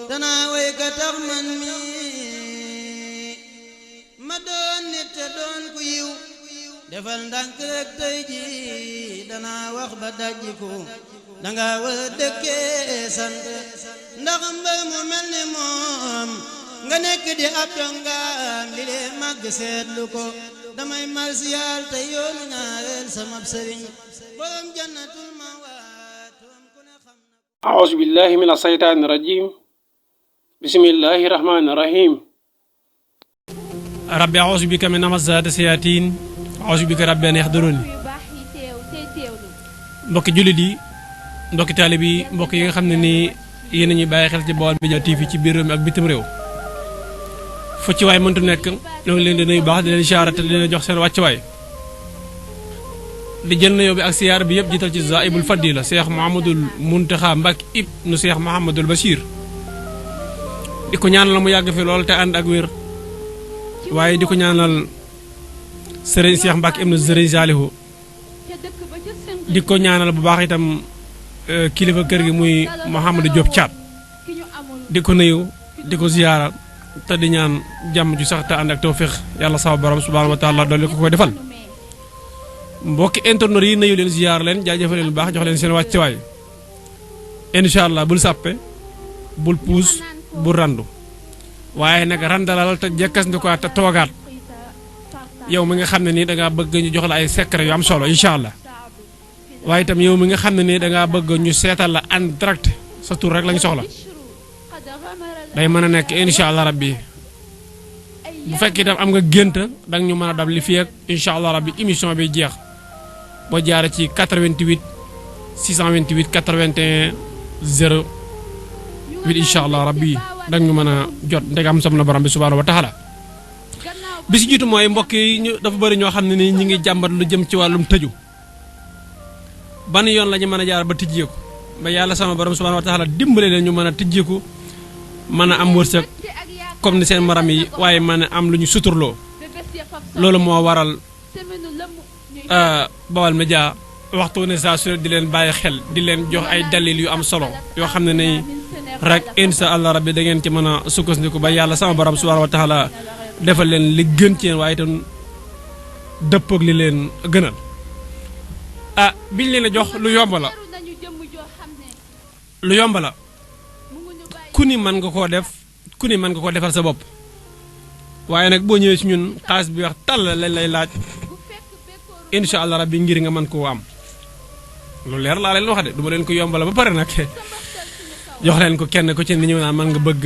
danaa way ka tax man mi ma doon nit te doon ku yiw defal ndànk rek tey ji danaa wax ba dajjiku danga war a dëkkee sant ndax mbër mu mel ni moom nga nekk di ab dongaam li lee màgg seetlu ko damay marsiyaal te yoonu ñaareel sama sëriñ borom jannatul mawaat ku ne xam na أعوذ بالله من الشيطان الرجيم بسم الله الرحمن الرحيم ربي أعوذ بك من همزات الشياطين أعوذ بك ربي أن يحضرون mbokki jullit yi mbokki taalibe yi mbokk yi nga xam ne nii yéen a ñuy bàyyi xel ci Baol Médias TV ci biir réew mi ak bitim réew fu ci waay mëntu nekk ñoo ngi leen di nuyu baax di leen siyaara te di leen jox seen wàccuwaay di jël nuyoo bi ak siyaar bi yëpp jiital ci Zaibul Fadila Cheikh Mouhamadoul Mountakha Mbacké ibnu Cheikh Mouhamadoul Bachir di ko ñaanal mu yàgg fi lool te ànd ak wér waaye di ko ñaanal Serigne Cheikh Mbacké ibnu Serigne Salihu di ko ñaanal bu baax itam kilifa kër gi muy Mouhamadou Diop Thiat di ko nuyu di ko ziyaara te di ñaan jàmm ju sax te ànd ak tawfiq yàlla sama borom subhanahu wa taala dolli ko koy defal mbokki internet yi nuyu leen ziyaar leen jaajëfal leen bu baax jox leen seen wàccuwaay incha allah bul sàppe bul puus bul randu waaye nag randalal te jekkas ndi ko te toogaat yow mi nga xam ne nii dangaa bëgg ñu jox la ay secret yu am solo incha allah waaye itam yow mi nga xam ne nii dangaa bëgg ñu seetal la en direct sa tur rek lañ soxla day mën a nekk incha allah rabbi bu fekkee itam am nga gént danga ñu mën a dab li fi ak incha allah rabbi émission bi jeex boo jaaree ci 88 628 81 08 incha allah rabbi danga ñu mën a jot ndegam som na borom bi subhanahu wa taala bi si jiitu mooy mbokk yi ñu dafa bëri ñoo xam ne nii ñi ngi jàmbat lu jëm ci wàllum tëju ban yoon la ñu mën a jaar ba tijjeeku ba yàlla sama borom subhanahu wa taala dimbale leen ñu mën a tijjeeku mën a am wërsëg comme ni seen maram yi waaye mën a am lu ñu suturloo loolu moo waral Baol Médias waxtu ne saa su di leen bàyyi xel di leen jox ay dalil yu am solo yoo xam ne nii rek incha allah rabbi da ngeen ci mën a sukkandiku ba yàlla sama borom subhanahu wa taala defal leen li gën ci yéen waaye itam dëppoog li leen gënal biñ leen a jox lu yomb la lu yomb la ku ni mën nga koo def ku ni mën nga koo defal sa bopp waaye nag boo ñëwee ci ñun xaalis bi wax tàll lañ lay laaj incha allah rabbi ngir nga mën koo am lu leer laa leen wax de duma leen ko yombala ba pare nag jox leen ko kenn ku ci ni ñëw naan man nga bëgg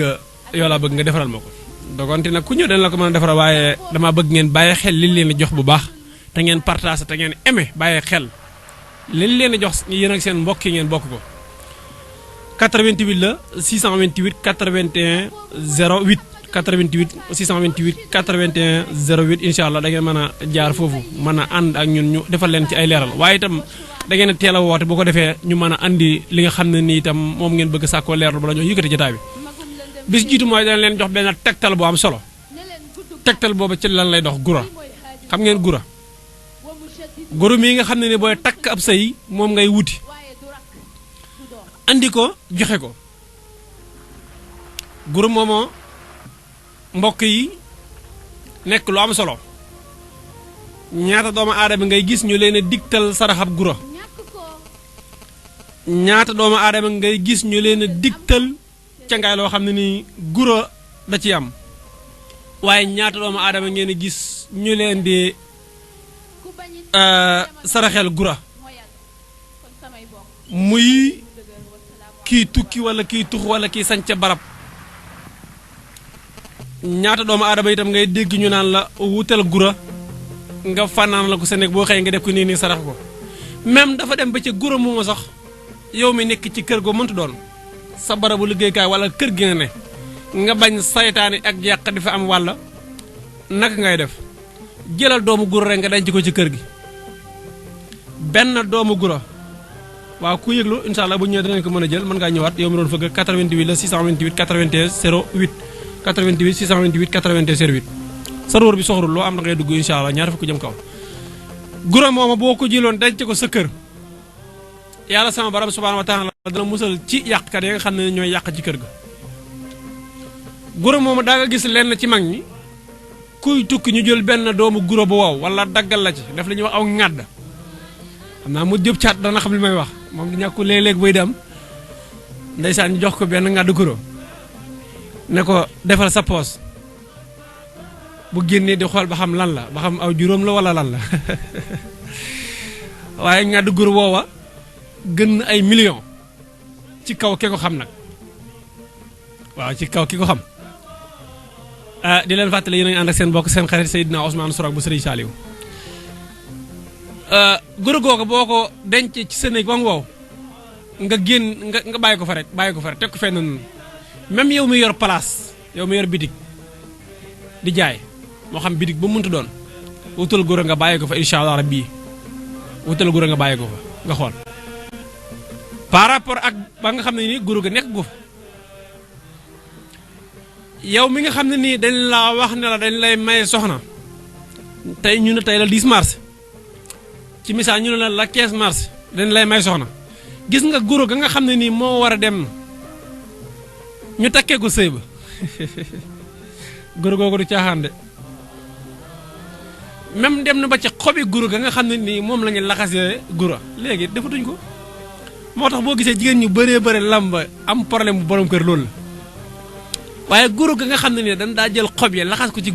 yow laa bëgg nga defaral ma ko dogonte nag ku ñëw dañ la ko mën a defaral waaye dama bëgg ngeen bàyyi xel liñ leen di jox bu baax te ngeen partage te ngeen aimé bàyyi xel liñ leen di jox yéen ak seen mbokk yi ngeen bokk ko 88 la 628 81 08 88 628 81 08 incha allah da ngeen mën a jaar foofu mën a ànd ak ñun ñu defal leen ci ay leeral waaye itam da ngeen a teel a woote bu ko defee ñu mën a andi li nga xam ne nii itam moom ngeen bëgg sàkkoo leerlu bala ñoo yëkkati jotaay bi bis jiitu mooy dañ leen jox benn tegtal bu am solo tegtal boobu ci lan lay dox gura xam ngeen gura mii nga xam ne ni booy takk ab sëy moom ngay wuti andi ko joxe ko gura moomoo mbokk yi nekk lu am solo ñaata doomu aadama ngay gis ñu leen a digtal saraxab gura ñaata doomu aadama ngay gis ñu leen a digtal cangaay loo xam ne ni gura da ci am waaye ñaata doomu aadama ngeen gis ñu leen di saraxel gura muy kii tukki wala kii tux wala kii sañca barab ñaata doomu aadama itam ngay dégg ñu naan la wutal gura nga fanaan la ko sa nekk boo xëyee nga def ko nii nii sarax ko même dafa dem ba ca gura moomu sax yow mi nekk ci kër goo mëntu doon sa barabu liggéeykaay wala kër gi nga ne nga bañ saytaane ak yàq di fa am wàlla naka ngay def jëlal doomu gura rek nga denc ko ci kër gi benn doomu gura waaw ku yëglu incha allah bu ñëwee danañ ko mën a jël mën ngaa ñëwaat yow mi doon fëgg 88 la 628 81 08 88 628 81 08 sarwóor bi soxorul loo am da ngay dugg incha allah ñaar fukk jëm kaw gura mooma boo ko jëloon denc ko sa kër yàlla sama borom subhanahu wa taala dana musal ci yàqkat yi nga xam ne ñooy yàq ci kër ga guro moomu daa nga gis lenn ci mag ñi kuy tukki ñu jël benn doomu guro bu wow wala daggal la ci def li ñuy wax aw ŋàdd xam naa mu jëb caat dana xam li may wax moom di ñàkku léeg-léeg buy dem ndeysaan ñu jox ko benn ŋàdd guro ne ko defal sa poos bu génnee di xool ba xam lan la ba xam aw juróom la wala lan la waaye ŋàdd guro woowa gën ay millions ci kaw ki ko xam nag waaw ci kaw ki ko xam di leen fàttali yéen a ngi ànd ak seen bokk seen xarit Seydina Ousmane Sorok bu Serigne Saliou guro googu boo ko denc ci sa néeg ba mu wow nga génn nga bàyyi ko fa rek teg ko fenn noonu même yow mi yor place yow mi yor bitig di jaay moo xam bitig ba muntu doon wutal guro nga bàyyi ko fa incha allah rabbi wutal guro nga bàyyi ko fa nga xool par rapport ak ba nga xam ne nii guro ga nekk gu fa yow mi nga xam ne nii dañ laa wax ne la dañ lay maye soxna tey ñu ne tey la 10 mars ci misaal ñu ne la 15 mars dañ lay may soxna gis nga guro ga nga xam ne nii moo war a dem ñu takkee ko sëy ba guro googu du caaxaan de même dem na ba ci xobi guro ga nga xam ne nii moom la ñu laxasee guro léegi defatuñ ko moo tax boo gisee jigéen ñu bëree bëri lamba am problème bu borom kër loolu la waaye guro ga nga xam ne nii dañ daa jël xob yi laxas ko ci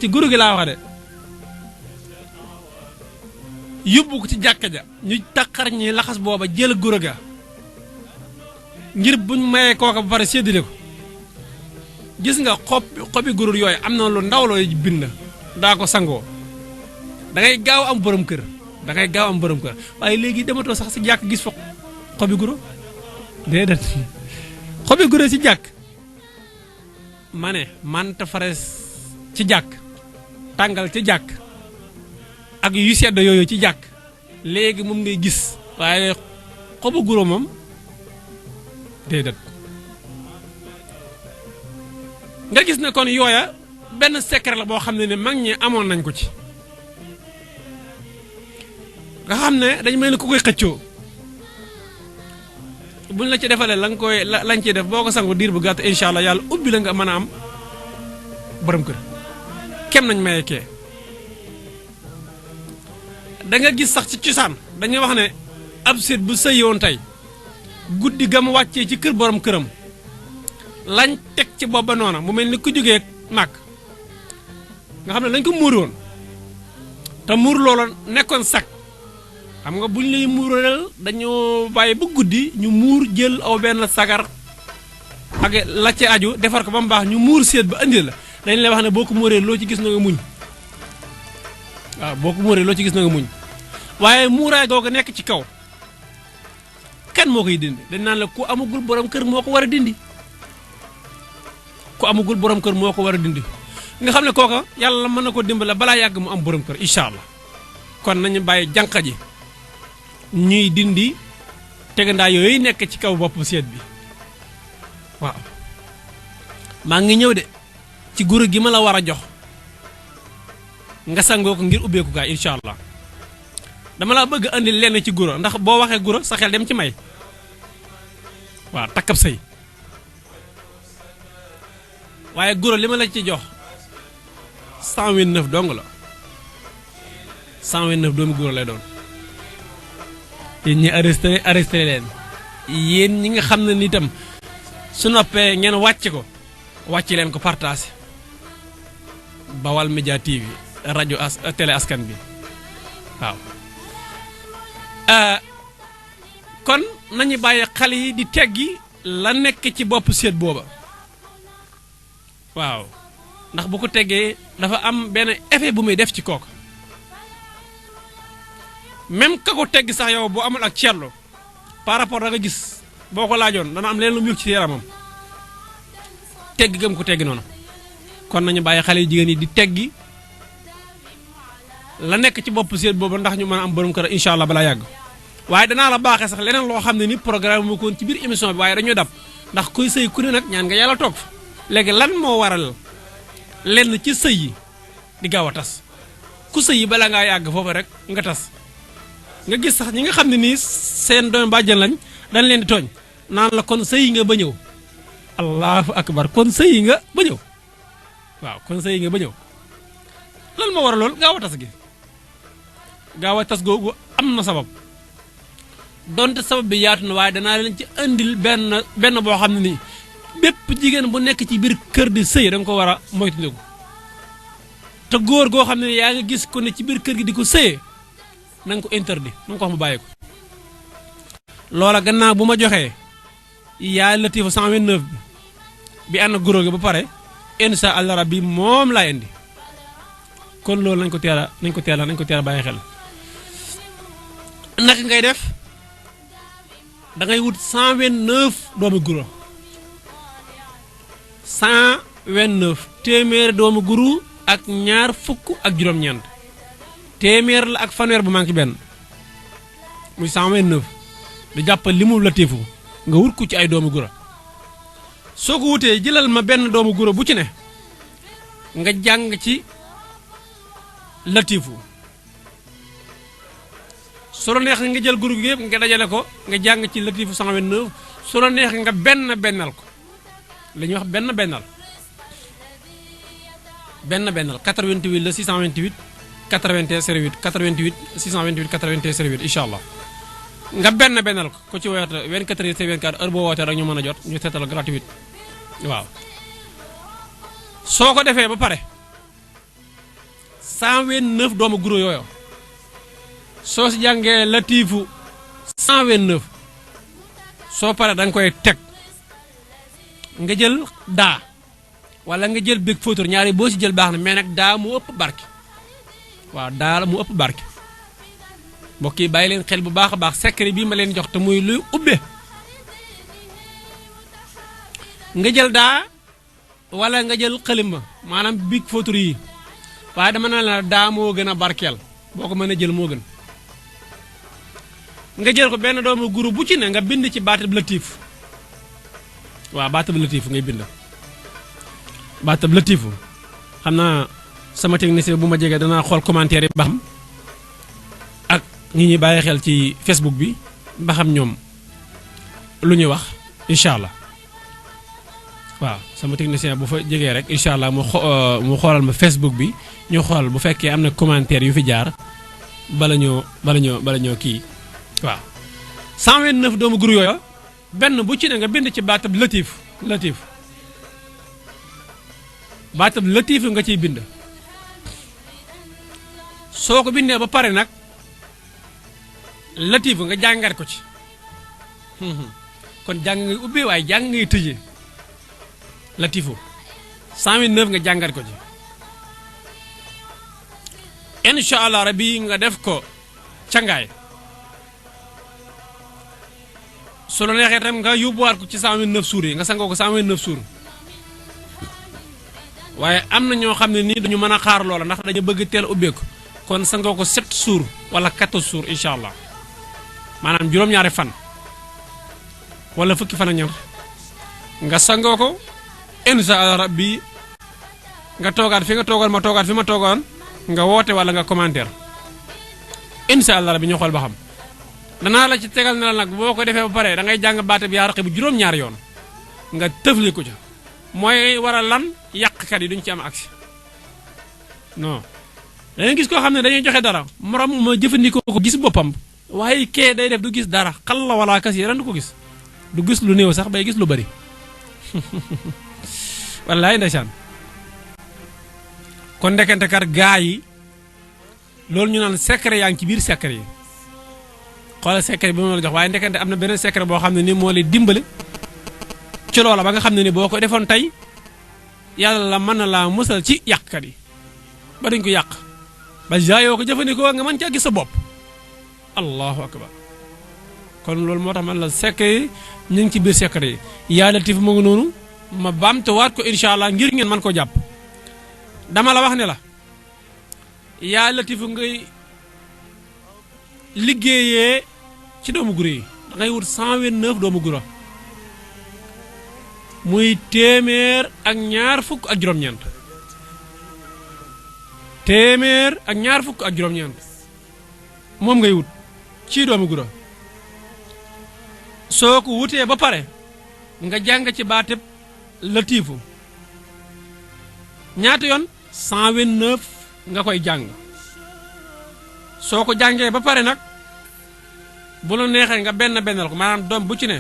guro gi laa wax de yóbbu ko ci jàkka ja ñu taqar ñi laxas booba jël guro ga ngir buñ mayee kooka ba pare séddale ko gis nga xobi guro yooyu am na lu ndaw looy bind daa ko sangoo da ngay gaaw am borom kër waaye léegi dematoo sax si jàkk gis fa xobi guro déedéet xobi guro ci jàkk ma ne manta fares ci jàkk tàngal ci jàkk ak yu sedd yooyu ci jàkk léegi moom ngay gis waaye xobu guro moom déedéet nga gis ne kon yooya benn secret la boo xam ne mag ñi amoon nañ ko ci nga xam ne dañ mel ni ku koy xëccoo buñ la ci defalee lañ ciy def boo ko sangu diir bu gàtt incha allah yàlla ubbi la nga mën a am borom kër kem nañ maye kee da nga gis sax ci cosaan dañuy wax ne ab seet bu sëyoon tey guddi ga mu wàccee ci kër borom këram lañ teg ci booba noona mu mel ni ku jógee màkk nga xam ne lañ ko muur woon te muur loola nekkoon sac xam nga buñ lay muural dañoo bàyyi ba guddi ñu muur jël aw benn sagar ak la ci aju defar ko ba mu baax ñu muur seet ba indi la dañ lay wax ne boo ko muuree loo ci gis na nga muñ waaw boo ko muuree loo ci gis na nga muñ waaye muuraay googu nekk ci kaw kan moo koy dindi dañ naan la ku amagul borom kër moo ko war a dindi nga xam ne kooka yàlla mën na ko dimbale balaa yàgg mu am borom kër incha allah kon nañu bàyyi jànq ji ñuy dindi tegandaa yooyu nekk ci kaw bopp seet bi waaw maa ngi ñëw de ci guro gi ma la war a jox nga sangoo ko ngir ubbeeku gaay incha allah dama la bëgg andi lenn ci guro ndax boo waxee guro sa xel dem ci may waaw takkab sëy waaye guro li ma la ci jox 129 dong la 129 doomi guro lay doon yéen ñi arrêté leen yéen ñi nga xam ne ni itam su noppee ngeen wàcc leen ko partage Bawal Média TV rajo télé askan bi waaw kon nañu bàyyi xale yi di teggi la nekk ci bopp seet booba waaw ndax bu ko teggee dafa am benn effet bu muy def ci kooku même ka ko tegg sax yow boo amul ak ceerlo par rapport da nga gis boo ko laajoon dana am leen lu mu yëg ci yaramam tegg gëm ko teggi noonu kon nañu bàyyi xale yu jigéen yi di teggi la nekk ci bopp seet boobu ndax ñu mën a am borom kër incha allah balaa yàgg waaye danaa la baaxee sax leneen loo xam ne ni programme mu koon ci biir émission bi waaye dañoo dab ndax kuy sëy ku ne nag ñaan nga yàlla toog fa léegi lan moo waral lenn ci sëy yi di gaaw a tas ku sëy yi balaa ngaa yàgg foofu rek nga tas nga gis sax ñi nga xam ne nii seen doom bàjjan lañ dañ leen di tooñ naan la kon sëy nga ba ñëw allahu akbar kon sëyi nga ba ñëw waaw kon sëyi nga ba ñëw lan moo war a lool gaaw a tas gi gaaw a tas googu am na sabab donte sabab bi yaatu na waaye danaa leen ci andil benn boo xam ne nii bépp jigéen bu nekk ci biir kër di sëy da nga ko war a moytandiku te góor goo xam ne yaa nga gis ko ne ci biir kër gi di ko sëyee na nga ko interdit na nga ko wax mu bàyyi ko loola gannaaw bu ma joxee yaa latifa 129 bi ànd ak góor gi ba pare insha allah rabbi moom laa indi kon loolu nañ ko teel a bàyyi xel naka ngay def da ngay wut 129 doomu guro 129 téeméer doomu guru ak ñaar fukk ak juróom-ñeent téeméer la ak fanweer bu manqué benn muy 129 di jàppal li mu latifu nga wut ko ci ay doomu guro soo ko wutee jëlal ma benn doomu guro bu ci ne nga jàng ci latifu su la neex nga jël guru gi yëpp nga dajale ko nga jàng ci latifu 129 su la neex nga bennal ko li ñuy wax bennal 88 la 628 81 08 88 628 81 08 incha allah nga bennal ko ku ci woote 24 heures 24 heure boo wootee rek ñu mën a jot ñu seetal gratuit waaw soo ko defee ba pare 129 doomu guro yooyu soo si jàngee latifu 129 soo pare da nga koy teg nga jël daa wala nga jël big photo ñaari boo si jël baax na mais nag daa mu ëpp barke waaw daa mu ëpp barke mbokk yi bàyyi leen xel bu baax a baax secret bii ma leen jox te muy luy ubbe nga jël daa wala nga jël xalimba maanaam big photo yi waaye dama ne la daa moo gën a barkeel boo ko mën a jël moo gën nga jël ko benn doomu guru bu ci ne nga bind ci baatab latif waaw baatab latif ngay bind baatab latif xam naa sama technicien bu ma jegee danaa xool commentaire yi ba xam ak ñi ñuy bàyyi xel ci Facebook bi ba xam ñoom lu ñuy wax incha allah waaw sama technicien bu fa jegee rek incha allah mu xoolal ma Facebook bi ñu xool bu fekkee am na commentaire yu fi jaar bala ñoo kii waaw 129 doomu guru yooyu benn bu ci ne nga bind ci baatab latif baatab latif nga ciy bind soo ko bindee ba pare nag latif nga jàngat ko ci kon jàng ngay ubbee waaye jàng ngay tëjee latifu 129 nga jàngat ko ci incha allah rabbi nga def ko cangaay su la neexee tam nga yóbbuwaat ko ci 129 suur yi nga sangoo ko 129 suur waaye am na ñoo xam ne nii dañu mën a xaar loola ndax dañu bëgg teel ubbeeku kon sangoo ko 7 suur wala 14 suur incha allah maanaam juróom-ñaari fan wala fukki fan ak ñaar nga sangoo ko incha allah rabbi nga toogaat fi nga toogoon ma toogaat fi ma toogoon nga woote wala nga commentaire incha allah rabbi ñu xool ba xam danaa la ci tegal ne la nag boo ko defee ba pare da ngay jàng baate bi yaa raqi bu juróom-ñaari yoon nga tëfli ko ca mooy waral lan yàqkat yi duñ ci am accès non da ngay gis koo xam ne dañuy joxe dara morom ma jëfandikoo ko gis boppam waaye kee day def du gis dara xal la wala kas yi ren du ko gis du gis lu néew sax bay gis lu bari wallaay ndeysaan kon ndekente kar gaa yi loolu ñu naan secret yaa ngi ci biir secret yi xoolal secret bi ma la jox waaye ndekente am na beneen secret boo xam ne ni moo lay dimbale ci loola ba nga xam ne ni boo ko defoon tey yàlla la mën na laa musal ci yàqkat yi ba duñ ko yàq ba jaayoo ko jëfandikoo nga mën caa gis sa bopp allahu akbar kon loolu moo tax man la secret yi ñu ngi ci biir secret yi yaa latif mu ngi noonu ma baamtuwaat ko incha allah ngir ngeen mën koo jàpp dama la wax ne la yaa latif ngay liggéeyee ci doomu guro yi da ngay wut 129 doomu guro muy téeméer ak ñaar fukk ak juróom-ñeent téeméer ak ñaar fukk ak juróom-ñeent moom ngay wut ci doomu guro soo ko wutee ba pare nga jàng ci baateb latifu ñaata yoon 129 nga koy jàng soo ko jàngee ba pare nag bu la neexee nga benn ko maanaam doom bu ci ne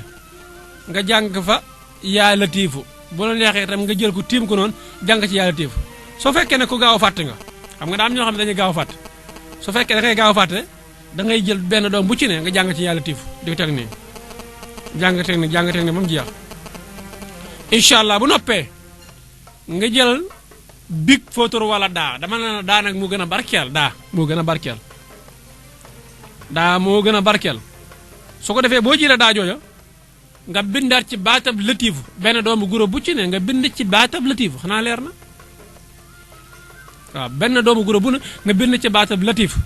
nga jàng fa yaa latifu bu la neexee itam nga jël ko tiim ko noonu jàng ci yaa latifu soo fekkee ne ku gaaw a fàtte nga xam nga daa am ñoo xam ne dañuy gaaw a fàtte su fekkee da ngay gaaw a fàtte da ngay jël benn doom bu ci ne nga jàng ci yaa latifu di teg nii jàng teg ni ba mu jeex incha allah bu noppee nga jël big photo wala daa dama ne la daa nag moo gën a barkeel daa moo gën a barkeel daa moo gën a barkeel su ko defee boo jëlee daa jooja nga bindaat ci baatab latifu benn doomu guro bu ci ne nga bind ci baatab latifu xanaa leer na waaw benn doomu guro bu ne nga bind ci baatab latifu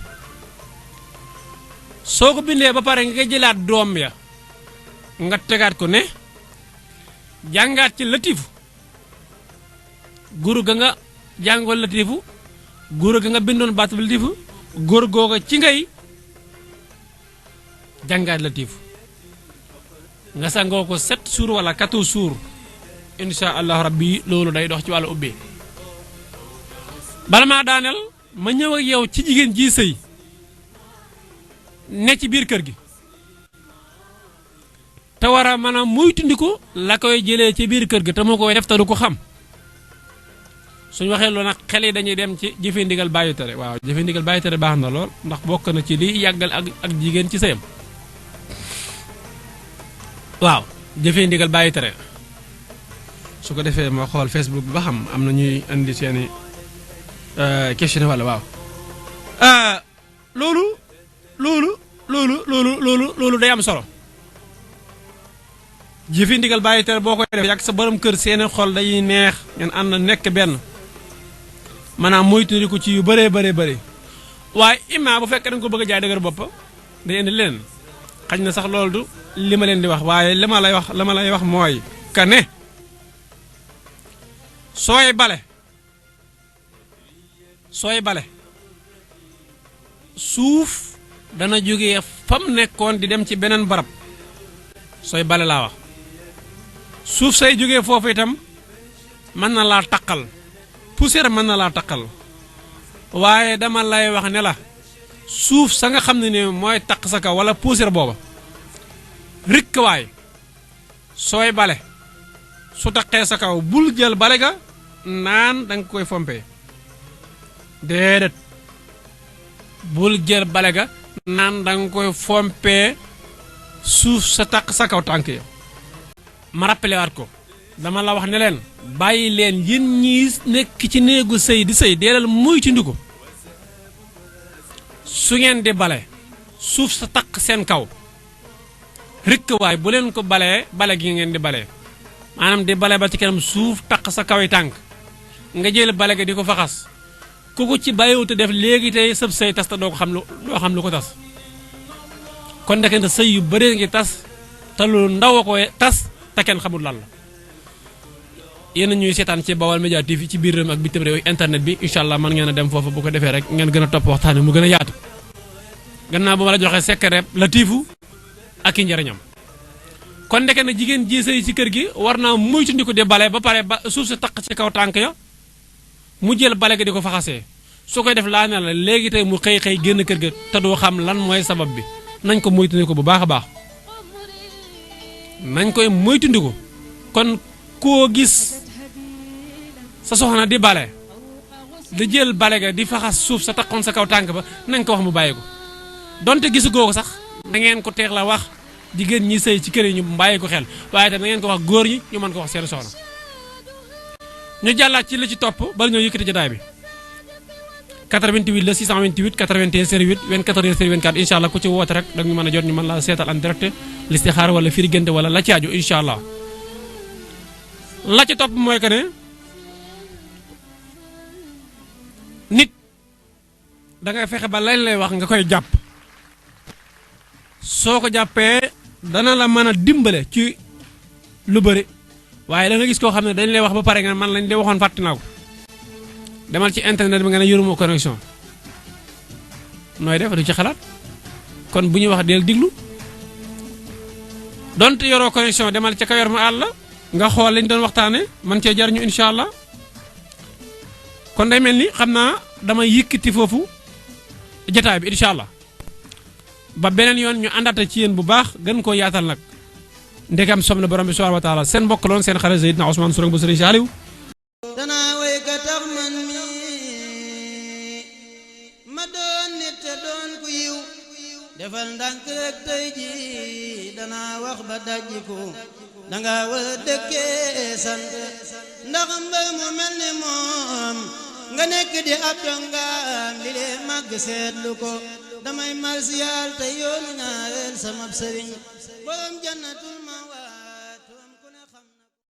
soo ko bindee ba pare nga jëlaat doom ya nga tegaat ko ne jàngaat ci latifu guro ga nga jàngoon latifu guro ga nga bindoon baatab latifu góor googa ci ngay jàngaat latifu nga sangoo ko 7 jours wala 14 jours insha allah rabbi loolu day dox ci wàllu ubbi bala maa daaneel ma ñëw ak yow ci jigéen ji sëy ne ci biir kër gi te war a maanaam muy tundiku la koy jëlee ci biir kër gi te moo koy def te du ko xam suñu waxee loolu nag xel yi dañuy dem ci jëfe ndigal bàyyi tere waaw jëfe ndigal bàyyi tere baax na lool ndax bokk na ci li yàggal ak jigéen ci sëyam waaw jëfee ndigal bàyyi tere su ko defee ma xool Facebook bi ba xam am na ñuy indi seeni question wala waaw loolu day am solo jëfee ndigal bàyyi tere boo koy def yàgg sa borom kër seeni xol day neex ngeen ànd nekk benn maanaam moytu ko ci yu bëree bëri waaye imma bu fekkee da nga ko bëgg a jaay dëgër bopp day indi leen xañ na sax loolu du li ma leen di wax waaye li ma lay wax mooy que ne sooy bale suuf dana jógee fam nekkoon di dem ci beneen barab sooy bale laa wax suuf say jógee foofu itam mën na laa taqal poussière mën na laa taqal waaye dama lay wax ne la suuf sa nga xam ne mooy taq sa kaw wala poussière booba rikk waay sooy bale su taqee sa kaw bul jël bale ga naan danga koy fompee déedéet bul jël bale ga naan danga koy fompee suuf sa taq sa kaw tànk ya ma rappelé waat ko dama la wax ne leen bàyyi leen yéen ñi nekk ci néegu sëy di sëy deelal muy ci ndiku su ngeen di bale suuf sa taq seen kaw rikk waay bu leen ko bale gi ngeen di bale maanaam di bale ba ci kanam suuf taq sa kaw yi tànk nga jël bale ga di ko faxas ku ko ci bàyyiwut def léegi tey sëb sëy tas te doo xam lu ko tas kon ndekete sëy yu bëree ngi tas te lu ndaw a ko tas te kenn xamul lan la yéen ñuy seetaan ci Baol Média TV ci biir réew ak bitim réew internet bi incha allah mën ngeen a dem foofu bu ko defee rek ngeen gën a topp waxtaan mu gën a yaatu gannaaw bu ma la joxee secret latifu ak i njëriñam kon ndeke na jigéen ji sëy ci kër gi war naa moytandiku di bale ba pare ba suuf si taq ci kaw tànk ya mu jël bale ga di ko faxasee su koy def laa ne la léegi tey mu xëy génn kër ga te doo xam lan mooy sabab bi nañ ko moytandiku bu baax a baax nañ koy moytandiku kon koo gis sa soxna di bale di jël bale ga di faxas suuf sa taqoon sa kaw tànk ba nañ ko wax mu bàyyi ko donte gisu goo ko sax da ngeen ko teeg la wax jigéen ñi sëy ci kër yi ñu bàyyi ko xel waaye tam da ngeen ko wax góor ñi ñu mën ko wax seen soxna ñu jàllaat ci li ci topp bala ñoo yëkkati jotaay bi 88 la 628 81 08 24 heures 24 incha allah ku ci woote rek da ñu mën a jot ñu mën la seetal en direct listixaar wala firi génte wala la ci aju incha allah la ci topp mooy que ne nit da ngay fexe ba lañ lay wax nga koy jàpp soo ko jàppee dana la mën a dimbale ci lu bëri waaye da nga gis koo xam ne dañ lay wax ba pare nga man lañ lay waxoon fàtte naa ko demal ci internet bi nga ne yoruma connexion nooy def du ci xalaat kon bu ñuy wax del diglu donte yoroo connexion demal ca ka yor ma àll nga xool lañ doon waxtaane man cee jariñu incha allah kon day mel ni xam naa damay yëkkati foofu jataay bi incha allah ba beneen yoon ñu àndaata ci yéen bu baax gën koo yaatal nag ndekam som na borom bi subhanahu wa taala seen mbokk loon seen xarit Seydina Ousmane Sourang bu Serigne Saliou danaa way ka tax man mi ma doon nit te doon ku yiw defal ndànk rek tey ji danaa wax ba dajjiku danga war a dëkkee sant ndax mbër mu mel ni moom nga nekk di ab dongaam li lee màgg seetlu ko damay marsiyaal te yoonu ñaareel sama sëriñ borom jannatul